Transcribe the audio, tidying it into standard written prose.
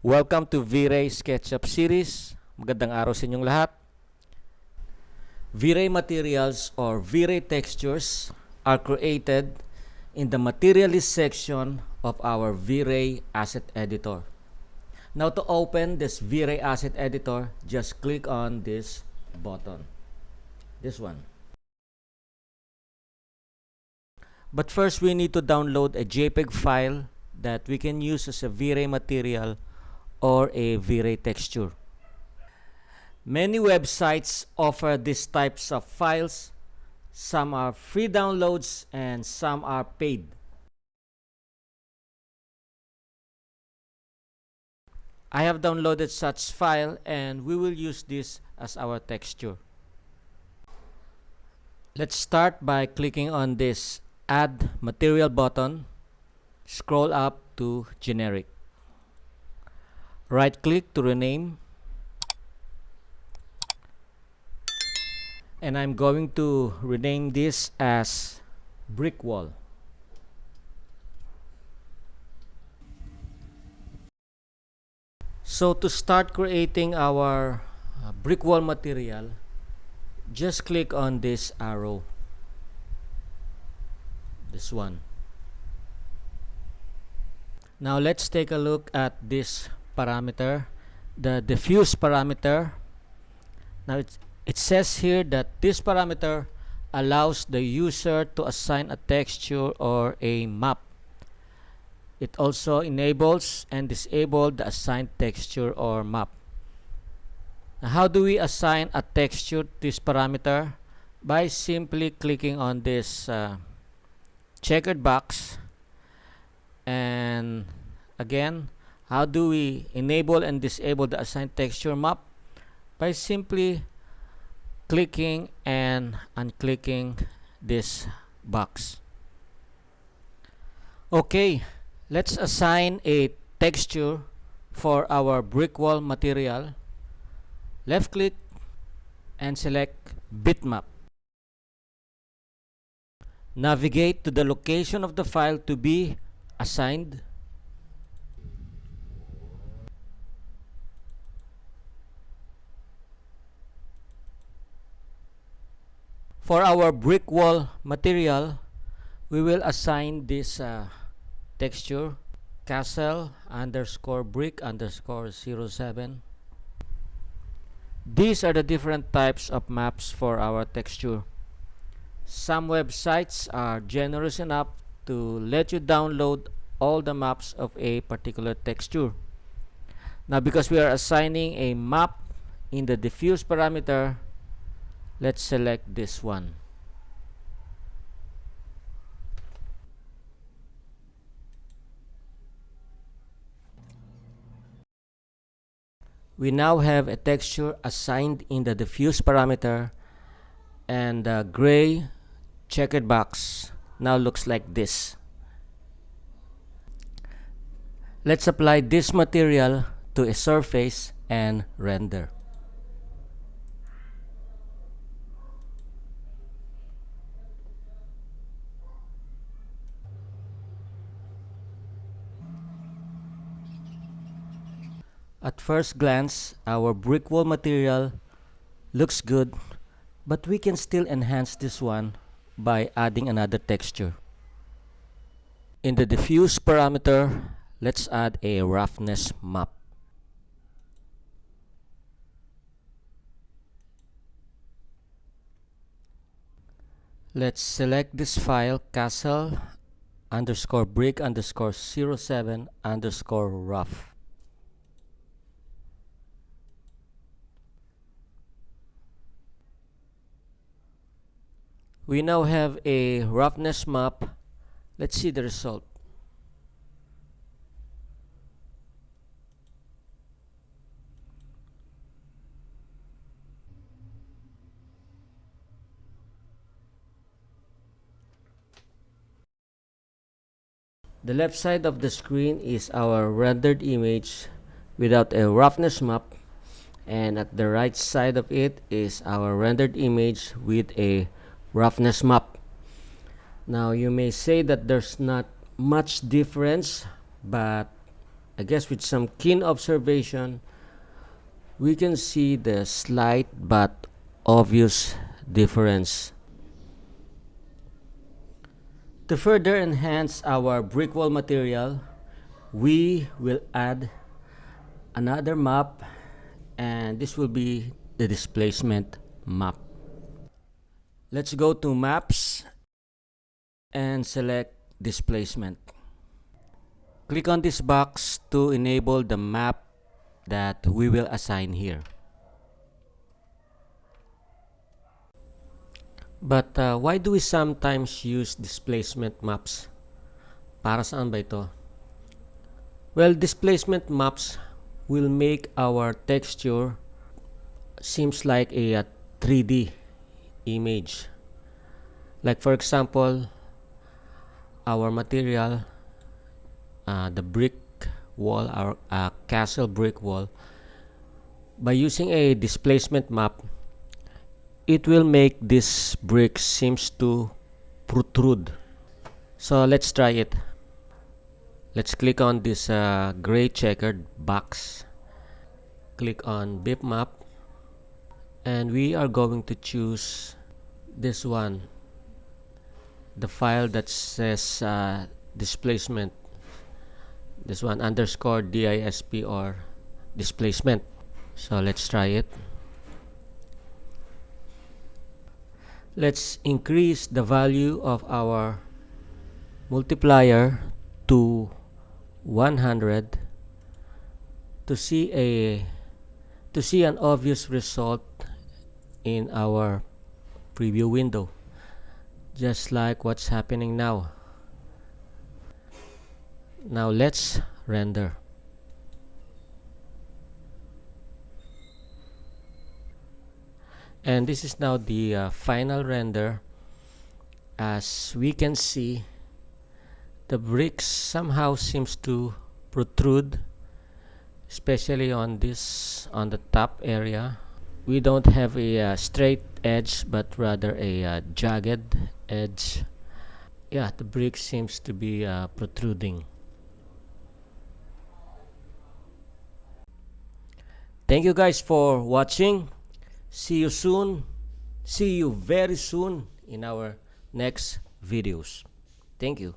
Welcome to Vray Sketchup series. Magandang araw sa inyong lahat. Vray materials or Vray textures are created in the materialist section of our Vray asset editor. Now to open this Vray asset editor, just click on this button. This one. But first we need to download a JPEG file that we can use as a Vray material or a Vray texture. Many websites offer these types of files. Some are free downloads and some are paid. I have downloaded such file and we will use this as our texture. Let's start by clicking on this Add Material button. Scroll up to Generic. Right click to rename, and I'm going to rename this as brick wall. So to start creating our brick wall material, just click on this arrow, this one. Now let's take a look at this parameter, the diffuse parameter. Now it says here that this parameter allows the user to assign a texture or a map. It also enables and disables the assigned texture or map. Now, how do we assign a texture to this parameter? By simply clicking on this checkered box. And again, how do we enable and disable the assigned texture map? By simply clicking and unclicking this box. Okay, let's assign a texture for our brick wall material. Left click and select bitmap. Navigate to the location of the file to be assigned. For our brick wall material, we will assign this texture castle underscore brick underscore 07. These are the different types of maps for our texture. Some websites are generous enough to let you download all the maps of a particular texture. Now because we are assigning a map in the diffuse parameter, let's select this one. We now have a texture assigned in the diffuse parameter, and the gray checkered box now looks like this. Let's apply this material to a surface and render. At first glance, our brick wall material looks good, but we can still enhance this one by adding another texture. In the diffuse parameter, let's add a roughness map. Let's select this file, castle underscore brick underscore 07 underscore rough. We now have a roughness map. Let's see the result. The left side of the screen is our rendered image without a roughness map, and at the right side of it is our rendered image with a roughness map. Now you may say that there's not much difference, but I guess with some keen observation, we can see the slight but obvious difference. To further enhance our brick wall material, we will add another map, and this will be the displacement map. Let's go to maps and select displacement. Click on this box to enable the map that we will assign here. But why do we sometimes use displacement maps? Para saan ba ito? Well, displacement maps will make our texture seems like a 3D image. Like for example, our material, the brick wall, our castle brick wall, by using a displacement map, it will make this brick seems to protrude. So let's try it. Let's click on this gray checkered box. Click on bitmap, and we are going to choose this one, the file that says displacement. This one, underscore DISP or displacement. So let's try it. Let's increase the value of our multiplier to 100 to see an obvious result in our preview window, just like what's happening now. Now let's render. And this is now the final render. As we can see, the bricks somehow seems to protrude, especially on the top area. We don't have a straight edge, but rather a jagged edge. Yeah, the brick seems to be protruding. Thank you guys for watching. See you soon. See you very soon in our next videos. Thank you.